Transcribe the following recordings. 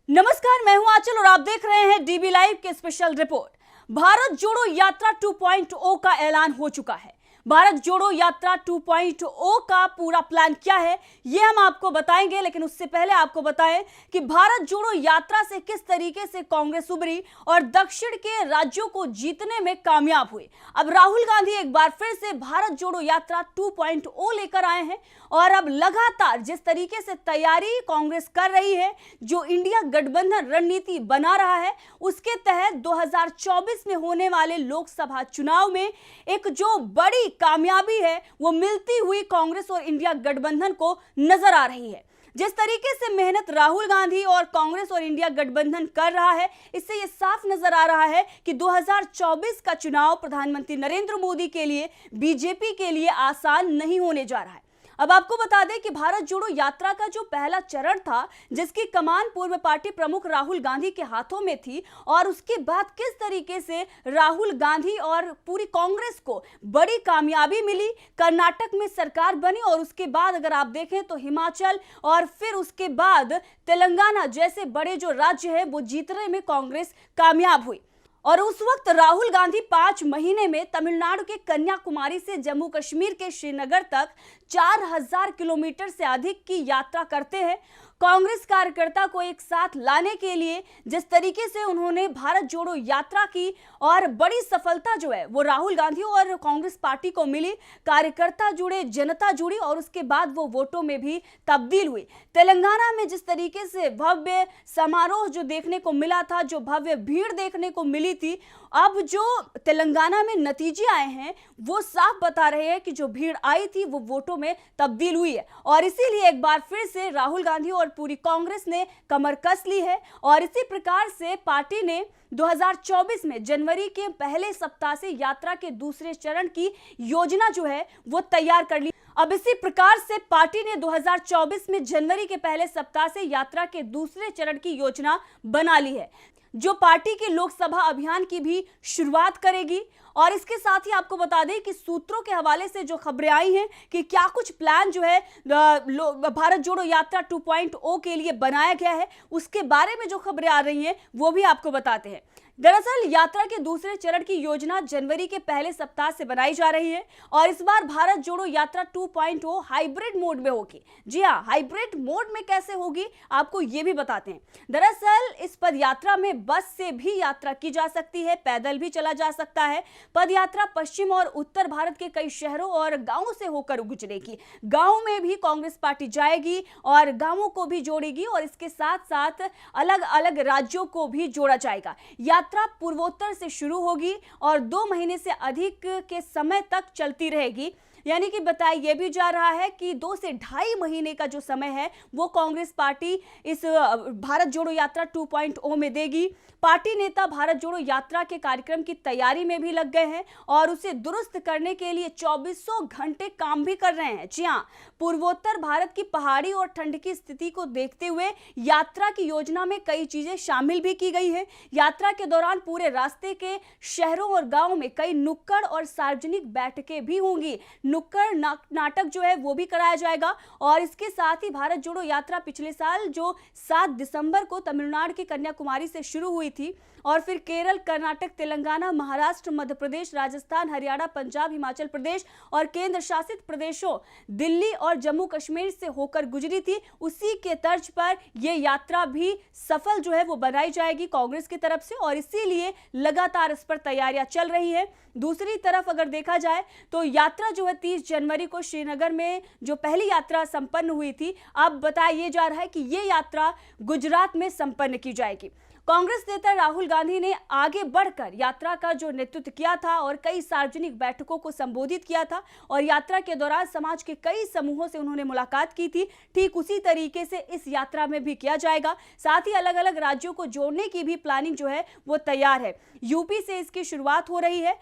नमस्कार, मैं हूं आंचल और आप देख रहे हैं डीबी लाइव के स्पेशल रिपोर्ट। भारत जोड़ो यात्रा 2.0 का ऐलान हो चुका है। भारत जोड़ो यात्रा 2.0 का पूरा प्लान क्या है ये हम आपको बताएंगे, लेकिन उससे पहले आपको बताएं कि भारत जोड़ो यात्रा से किस तरीके से कांग्रेस उभरी और दक्षिण के राज्यों को जीतने में कामयाब हुई। अब राहुल गांधी एक बार फिर से भारत जोड़ो यात्रा 2.0 लेकर आए हैं और अब लगातार जिस तरीके से तैयारी कांग्रेस कर रही है, जो इंडिया गठबंधन रणनीति बना रहा है, उसके तहत 2024 में होने वाले लोकसभा चुनाव में एक जो बड़ी कामयाबी है वो मिलती हुई कांग्रेस और इंडिया गठबंधन को नजर आ रही है। जिस तरीके से मेहनत राहुल गांधी और कांग्रेस और इंडिया गठबंधन कर रहा है, इससे यह साफ नजर आ रहा है कि 2024 का चुनाव प्रधानमंत्री नरेंद्र मोदी के लिए, बीजेपी के लिए आसान नहीं होने जा रहा है। अब आपको बता दें कि भारत जोड़ो यात्रा का जो पहला चरण था, जिसकी कमान पूर्व पार्टी प्रमुख राहुल गांधी के हाथों में थी, और उसके बाद किस तरीके से राहुल गांधी और पूरी कांग्रेस को बड़ी कामयाबी मिली, कर्नाटक में सरकार बनी और उसके बाद अगर आप देखें तो हिमाचल और फिर उसके बाद तेलंगाना जैसे बड़े जो राज्य है वो जीतने में कांग्रेस कामयाब हुई। और उस वक्त राहुल गांधी 5 महीने में तमिलनाडु के कन्याकुमारी से जम्मू कश्मीर के श्रीनगर तक 4000 किलोमीटर से अधिक की यात्रा करते हैं। कांग्रेस कार्यकर्ता को एक साथ लाने के लिए जिस तरीके से उन्होंने भारत जोड़ो यात्रा की और बड़ी सफलता जो है वो राहुल गांधी और कांग्रेस पार्टी को मिली, कार्यकर्ता जुड़े, जनता जुड़ी और उसके बाद वो वोटों में भी तब्दील हुई। तेलंगाना में जिस तरीके से भव्य समारोह जो देखने को मिला था, जो भव्य भीड़ देखने को मिली थी, अब जो तेलंगाना में नतीजे आए हैं वो साफ बता रहे हैं कि जो भीड़ आई थी वो वोटों में तब्दील हुई है। और इसीलिए एक बार फिर से राहुल गांधी और पूरी कांग्रेस ने कमर कस ली है और इसी प्रकार से पार्टी ने 2024 में जनवरी के पहले सप्ताह से यात्रा के दूसरे चरण की योजना जो है वो तैयार कर ली। अब इसी प्रकार से पार्टी ने 2024 में जनवरी के पहले सप्ताह से यात्रा के दूसरे चरण की योजना बना ली है, जो पार्टी के लोकसभा अभियान की भी शुरुआत करेगी। और इसके साथ ही आपको बता दें कि सूत्रों के हवाले से जो खबरें आई हैं कि क्या कुछ प्लान जो है भारत जोड़ो यात्रा 2.0 के लिए बनाया गया है, उसके बारे में जो खबरें आ रही हैं वो भी आपको बताते हैं। दरअसल यात्रा के दूसरे चरण की योजना जनवरी के पहले सप्ताह से बनाई जा रही है और इस बार भारत जोड़ो यात्रा 2.0 हाइब्रिड मोड में होगी। जी हां, हाइब्रिड मोड में कैसे होगी आपको ये भी बताते हैं। दरअसल इस पद यात्रा में बस से भी यात्रा की जा सकती है, पैदल भी चला जा सकता है। पद यात्रा पश्चिम और उत्तर भारत के कई शहरों और गांवों से होकर गुजरेगी। गांव में भी कांग्रेस पार्टी जाएगी और गांवों को भी जोड़ेगी और इसके साथ साथ अलग अलग राज्यों को भी जोड़ा जाएगा। यात्रा पूर्वोत्तर से शुरू होगी और 2 महीने से अधिक के समय तक चलती रहेगी। यानी कि बताया यह भी जा रहा है कि 2 से ढाई महीने का जो समय है वो कांग्रेस पार्टी इस भारत जोड़ो यात्रा 2.0 में देगी। पार्टी नेता भारत जोड़ो यात्रा के कार्यक्रम की तैयारी में भी लग गए हैं और उसे दुरुस्त करने के लिए 2400 घंटे काम भी कर रहे हैं। जी हां, पूर्वोत्तर भारत की पहाड़ी और ठंड की स्थिति को देखते हुए यात्रा की योजना में कई चीजें शामिल भी की गई है। यात्रा के दौरान पूरे रास्ते के शहरों और गांवों में कई नुक्कड़ और सार्वजनिक बैठकें भी होंगी। नुक्कड़ नाटक जो है वो भी कराया जाएगा और इसके साथ ही भारत जोड़ो यात्रा पिछले साल जो 7 दिसंबर को तमिलनाडु के कन्याकुमारी से शुरू हुई थी और फिर केरल, कर्नाटक, तेलंगाना, महाराष्ट्र, मध्य प्रदेश, राजस्थान, हरियाणा, पंजाब, हिमाचल प्रदेश और केंद्र शासित प्रदेशों दिल्ली और जम्मू कश्मीर से होकर गुजरी थी। उसी के तर्ज पर यह यात्रा भी सफल जो है वो बनाई जाएगी कांग्रेस की तरफ से और इसीलिए लगातार इस पर तैयारियां चल रही है। दूसरी तरफ अगर देखा जाए तो यात्रा जो है 30 जनवरी को श्रीनगर में जो पहली यात्रा संपन्न हुई थी, अब बताया जा रहा है कि यह यात्रा गुजरात में संपन्न की जाएगी। कांग्रेस नेता राहुल गांधी ने आगे बढ़कर यात्रा का जो नेतृत्व किया था और कई सार्वजनिक बैठकों को संबोधित किया था और यात्रा के दौरान समाज के कई समूहों से उन्होंने मुलाकात की थी। ठीक उसी तरीके से इस यात्रा में भी किया जाएगा। साथ ही अलग अलग राज्यों को जोड़ने की भी प्लानिंग जो है वो तैयार है। यूपी से इसकी शुरुआत हो रही है।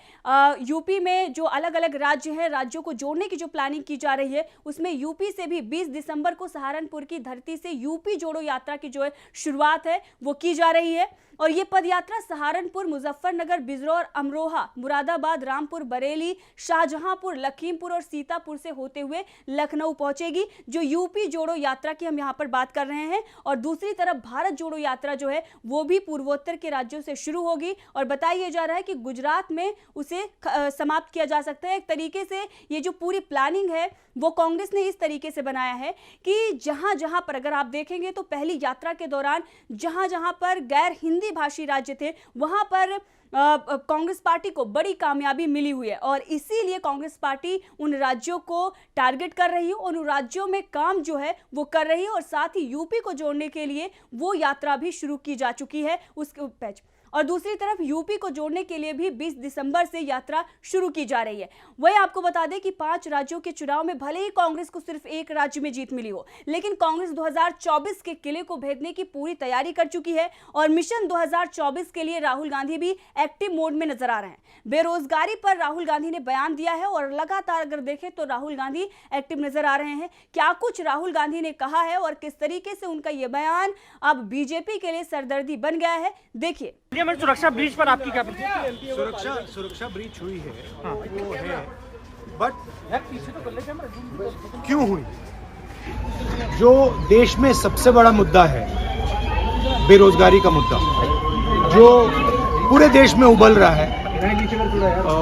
यूपी में जो अलग अलग राज्य हैं, राज्यों को जोड़ने की जो प्लानिंग की जा रही है उसमें यूपी से भी 20 दिसंबर को सहारनपुर की धरती से यूपी जोड़ो यात्रा की जो है शुरुआत है वो की जा रही है। और ये पदयात्रा सहारनपुर, मुजफ्फरनगर, बिजनौर, अमरोहा, मुरादाबाद, रामपुर, बरेली, शाहजहांपुर, लखीमपुर और सीतापुर से होते हुए लखनऊ पहुंचेगी, जो यूपी जोड़ो यात्रा की हम यहां पर बात कर रहे हैं। और दूसरी तरफ भारत जोड़ो यात्रा जो है वो भी पूर्वोत्तर के राज्यों से शुरू होगी और बताया जा रहा है कि गुजरात में उसे समाप्त किया जा सकता है। एक तरीके से ये जो पूरी प्लानिंग है वो कांग्रेस ने इस तरीके से बनाया है कि जहां जहां पर अगर आप देखेंगे तो पहली यात्रा के दौरान जहां जहां पर गैर हिंदी भाषी राज्य थे वहां पर कांग्रेस पार्टी को बड़ी कामयाबी मिली हुई है और इसीलिए कांग्रेस पार्टी उन राज्यों को टारगेट कर रही है और उन राज्यों में काम जो है वो कर रही है और साथ ही यूपी को जोड़ने के लिए वो यात्रा भी शुरू की जा चुकी है उसके पैच। और दूसरी तरफ यूपी को जोड़ने के लिए भी 20 दिसंबर से यात्रा शुरू की जा रही है। वही आपको बता दें कि 5 राज्यों के चुनाव में भले ही कांग्रेस को सिर्फ एक राज्य में जीत मिली हो, लेकिन कांग्रेस 2024 के किले को भेदने की पूरी तैयारी कर चुकी है और मिशन 2024 के लिए राहुल गांधी भी एक्टिव मोड में नजर आ रहे हैं। बेरोजगारी पर राहुल गांधी ने बयान दिया है और लगातार अगर देखें तो राहुल गांधी एक्टिव नजर आ रहे हैं। क्या कुछ राहुल गांधी ने कहा है और किस तरीके से उनका यह बयान अब बीजेपी के लिए सरदर्दी बन गया है, देखिए। सुरक्षा ब्रीच पर आपकी क्या प्रतिक्रिया? सुरक्षा ब्रीच हुई है, हाँ, वो है, बट क्यों हुई? जो देश में सबसे बड़ा मुद्दा है बेरोजगारी का मुद्दा, जो पूरे देश में उबल रहा है,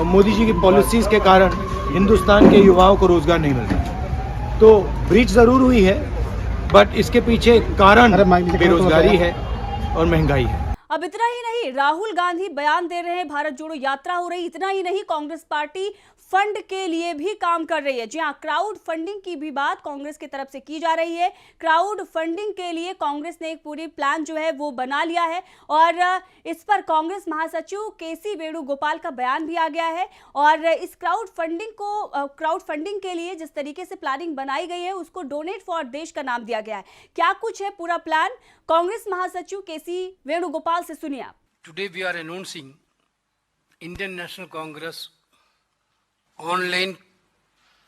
मोदी जी की पॉलिसीज के कारण हिंदुस्तान के युवाओं को रोजगार नहीं मिल रहा, तो ब्रीच जरूर हुई है, बट इसके पीछे कारण बेरोजगारी है और महंगाई है। अब इतना ही नहीं, राहुल गांधी बयान दे रहे हैं, भारत जोड़ो यात्रा हो रही। इतना ही नहीं, कांग्रेस पार्टी फंड के लिए भी काम कर रही है। जी हाँ, क्राउड फंडिंग की भी बात कांग्रेस की तरफ से की जा रही है। क्राउड फंडिंग के लिए कांग्रेस ने एक पूरी प्लान जो है वो बना लिया है और इस पर कांग्रेस महासचिव केसी वेणुगोपाल का बयान भी आ गया है। और इस क्राउड फंडिंग के लिए जिस तरीके से प्लानिंग बनाई गई है उसको डोनेट फॉर देश का नाम दिया गया है। क्या कुछ है पूरा प्लान, कांग्रेस महासचिव केसी वेणुगोपाल से सुनिए आप। Today we are announcing Indian National Congress online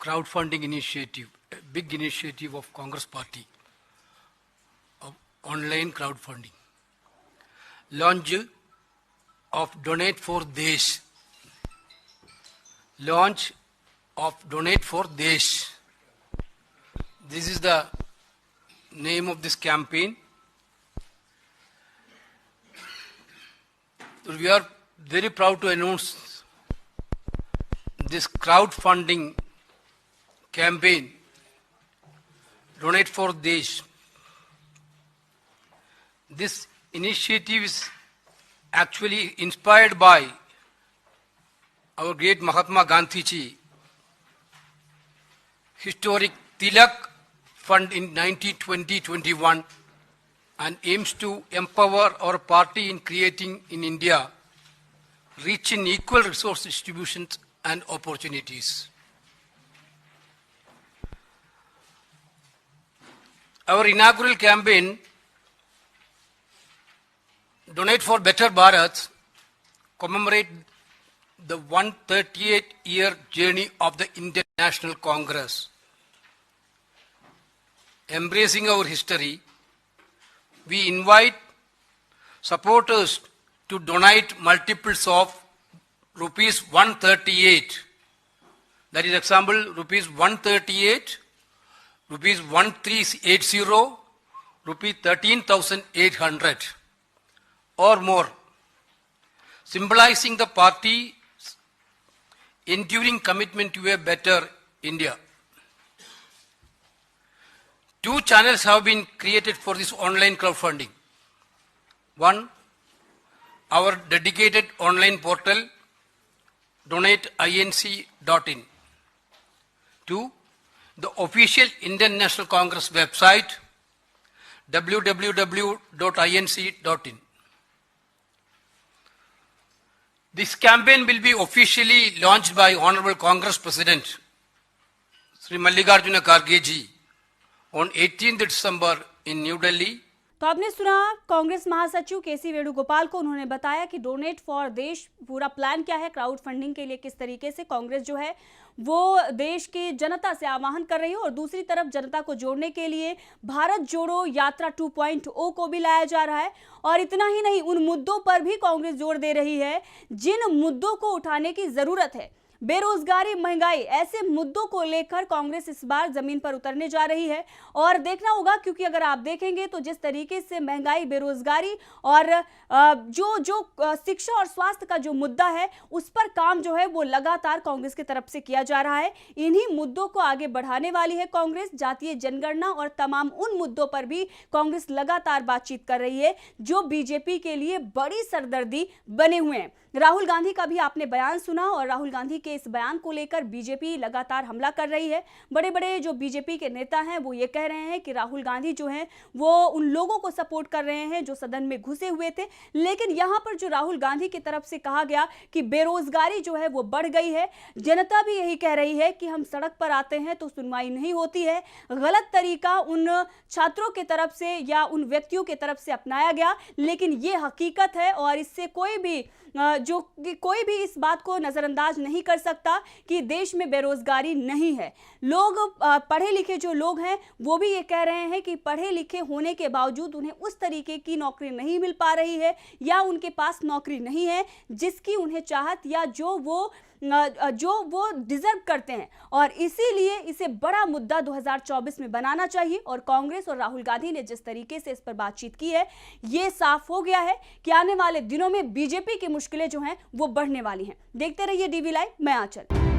crowdfunding initiative, a big initiative of Congress Party of online crowdfunding. Launch of Donate for Desh. Launch of Donate for Desh. This is the name of this campaign. We are very proud to announce this crowdfunding campaign, Donate for Desh. This initiative is actually inspired by our great Mahatma Gandhi ji, historic Tilak Fund in 1920-21, and aims to empower our party in creating in India rich in equal resource distributions and opportunities. Our inaugural campaign, Donate for Better Bharat, commemorate the 138-year journey of the Indian National Congress. Embracing our history, we invite supporters to donate multiples of rupees 138. That is example, rupees 138, rupees 1380, rupees 13,800 or more, symbolizing the party's enduring commitment to a better India. 2 channels have been created for this online crowdfunding. 1, our dedicated online portal, donateinc.in. 2, the official Indian National Congress website, www.inc.in. This campaign will be officially launched by Honorable Congress President Sri Mallikarjuna Kharge ji on 18th December in New Delhi. तो तो आपने सुना कांग्रेस महासचिव केसी वेणुगोपाल को। उन्होंने बताया कि donate for देश पूरा प्लान क्या है, क्राउड फंडिंग के लिए किस तरीके से कांग्रेस जो है वो देश की जनता से आह्वान कर रही है और दूसरी तरफ जनता को जोड़ने के लिए भारत जोड़ो यात्रा 2.0 को भी लाया जा रहा है। और इतना ही नहीं, उन मुद्दों पर भी कांग्रेस जोर दे रही है जिन मुद्दों को उठाने की जरूरत है। बेरोजगारी, महंगाई, ऐसे मुद्दों को लेकर कांग्रेस इस बार जमीन पर उतरने जा रही है। और देखना होगा, क्योंकि अगर आप देखेंगे तो जिस तरीके से महंगाई, बेरोजगारी और जो शिक्षा और स्वास्थ्य का जो मुद्दा है उस पर काम जो है वो लगातार कांग्रेस की तरफ से किया जा रहा है। इन्हीं मुद्दों को आगे बढ़ाने वाली है कांग्रेस। जातीय जनगणना और तमाम उन मुद्दों पर भी कांग्रेस लगातार बातचीत कर रही है जो बीजेपी के लिए बड़ी सरदर्दी बने हुए हैं। राहुल गांधी का भी आपने बयान सुना और राहुल गांधी के इस बयान को लेकर बीजेपी लगातार हमला कर रही है। बड़े बड़े जो बीजेपी के नेता हैं वो ये कह रहे हैं कि राहुल गांधी जो हैं वो उन लोगों को सपोर्ट कर रहे हैं जो सदन में घुसे हुए थे। लेकिन यहां पर जो राहुल गांधी की तरफ से कहा गया कि बेरोजगारी जो है वो बढ़ गई है, जनता भी यही कह रही है कि हम सड़क पर आते हैं तो सुनवाई नहीं होती है। गलत तरीका उन छात्रों की तरफ से या उन व्यक्तियों की तरफ से अपनाया गया, लेकिन ये हकीकत है और इससे कोई भी इस बात को नजरअंदाज नहीं कर सकता कि देश में बेरोजगारी नहीं है। लोग पढ़े लिखे जो लोग हैं वो भी ये कह रहे हैं कि पढ़े लिखे होने के बावजूद उन्हें उस तरीके की नौकरी नहीं मिल पा रही है या उनके पास नौकरी नहीं है जिसकी उन्हें चाहत या जो वो डिजर्व करते हैं। और इसीलिए इसे बड़ा मुद्दा 2024 में बनाना चाहिए। और कांग्रेस और राहुल गांधी ने जिस तरीके से इस पर बातचीत की है, ये साफ हो गया है कि आने वाले दिनों में बीजेपी की मुश्किलें जो हैं वो बढ़ने वाली हैं। देखते रहिए डीवी लाइव, मैं आंचल।